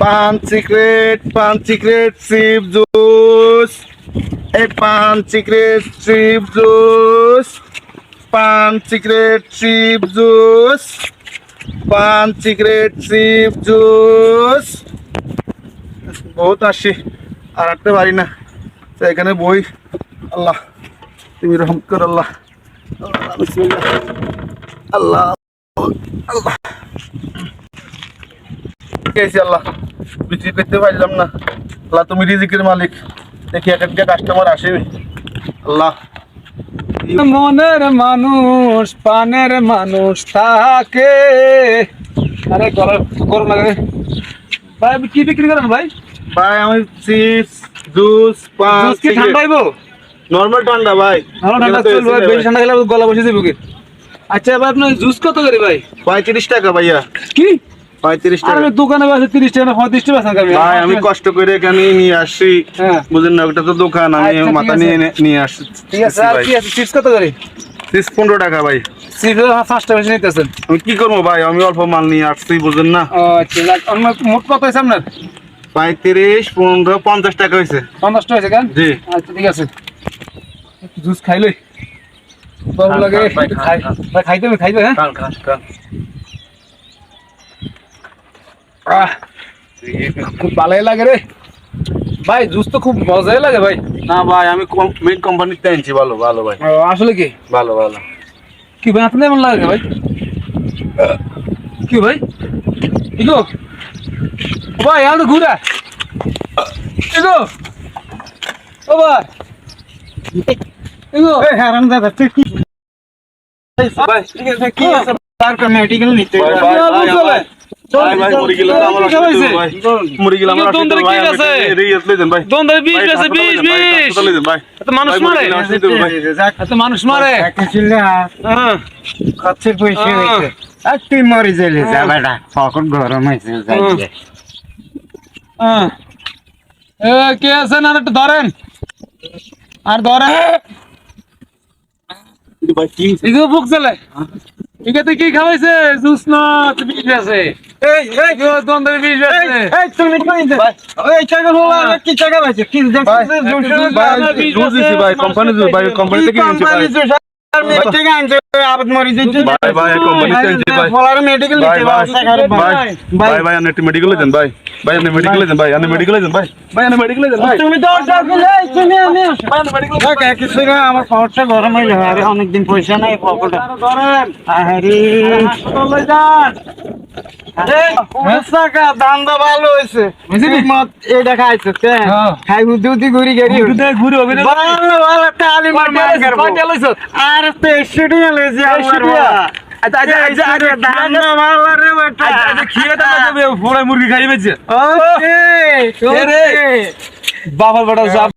পান secret sheep juice, এই পান সিক্রেট সিপ জুস, পান সিক্রেট সিপ জুস, পান সিক্রেট সিপ জুস। বহুত আসি আর হাঁটতে পারি না, তো এখানে বই। আল্লাহ তুমি রহম কর আল্লাহ। আল্লাহ আল্লাহ আল্লাহ বিক্রি করতে পারলাম না। আল্লাহ তুমি রিজিকের মালিক, দেখি এক একটা কাস্টমার আসে। আল্লাহ মনের মানুষ পানের মানুষ থাকে। আরে গরম লাগে ভাই। আপনি কি বিক্রি করেন ভাই? ভাই আমি চিপস জুস পান জুস কি ঠান্ডা হইব? নরমাল ঠান্ডা ভাই, ঠান্ডা চলবে, বেশি ঠান্ডা খেলে গলা বসে যাবে বুকে। আচ্ছা ভাই আপনার জুস কত করে ভাই? 35 টাকা ভাইয়া। কি 35 টাকা? আমি দোকানে বসে 30 টাকা 35 টাকা বেচা করি ভাই। আমি কষ্ট করে এখানে নিয়ে আসছি, হ্যাঁ বুঝেন না, ওটা তো দোকান, আমি আচ্ছা, মাথা ঠিক আছে। নিয়ে আসছি। ঠিক আছে। আর কি আছে চিপস কত করে? চিপস 15 টাকা ভাই। চিপস 5 টাকা বেশি নিতেছেন। আমি কি করবো ভাই, আমি অল্প মাল নিয়ে আসছি, বুঝেন না। ও আচ্ছা, মোট কত হয়েছে আপনার? 35 15 50 টাকা হয়েছে। 50 টাকা হয়েছে কেন? জি। আচ্ছা ঠিক আছে। জুস খাইলে গরম লাগে। ভাই খাইতে হ্যাঁ। খুব ভালোই লাগে রে ভাই, জুস তো খুব মজাই লাগে ভাই। না ভাই, আমি মেন কোম্পানিতে আনছি। ভালো ভালো ভাই, আসলে কি ভালো ভালো। কি ভাই আপনার এমন লাগে ভাই? কি ভাই ইগো ভাই আমাদের ঘুরা ইগো ও ভাই ইগো হারাম দাদা তুই কি ভাই ঠিক আছে কি আছে? তার মেডিকেল নিতে ভাই ভাই মরে গেল আমার ভাই, মরে গেল আমার ভাই। রিয়াজ লই দেন ভাই। দন্দের 20 আছে 20 লই দেন ভাই। এত মানুষ মারে, এত মানুষ মারে। হ্যাঁ খাচ্ছে পয়সা হইছে আর তুই মরে যাইলে যা বেটা, কখন গরম হইছে যাইলে। হ্যাঁ এ কে আছেন? আর একটু ধরেন, আর ধরেন। ভাই কি এগুলো বুক চলে। ঠিক আছে কি খাওয়াইছে? জুস না বিষ আছে? এই এই দন্দের 20 আছে। এই তুমি কই দে ভাই, এই টাকা হলো আর কি টাকা পাইছে কি দেখছিস? জুস দিছি ভাই, কোম্পানি জুস ভাই, কোম্পানি থেকে কিনছি ভাই। আর মে থেকে আনছে আবাদ মরি যাচ্ছে ভাই। ভাই কোম্পানি থেকে আনছি ভাই। ফলার মেডিকেল নিতে ভাই। ভাই ভাই আপনি মেডিকেলে যান ভাই। ভাই আপনি মেডিকেলে যান ভাই, আপনি মেডিকেলে যান ভাই। ভাই আপনি মেডিকেলে যান ভাই। তুমি তো অর্ডার দিলে তুমি আমি ভাই আপনি মেডিকেলে যান। এক কিছু না, আমার পকেটটা গরম হয়ে যায়। আরে অনেক দিন পয়সা নাই পকেটে। ধরেন আরে হাসপাতালে যান। দান্দা ভালো হয়েছে, এটা খাইছে হ্যাঁ। খাই উদি ঘুরি গেরি ঘুরে হবে না ভালো ভালো একটা আলিম কয়টা লইছো? আর তো 100 টাকা লইছি আমার বাবা। আচ্ছা আচ্ছা আচ্ছা দান্দা ভালো রে বেটা। আচ্ছা খেয়ে দাও, পুরো মুরগি খাইবেছে। ওকে বাবার বেটা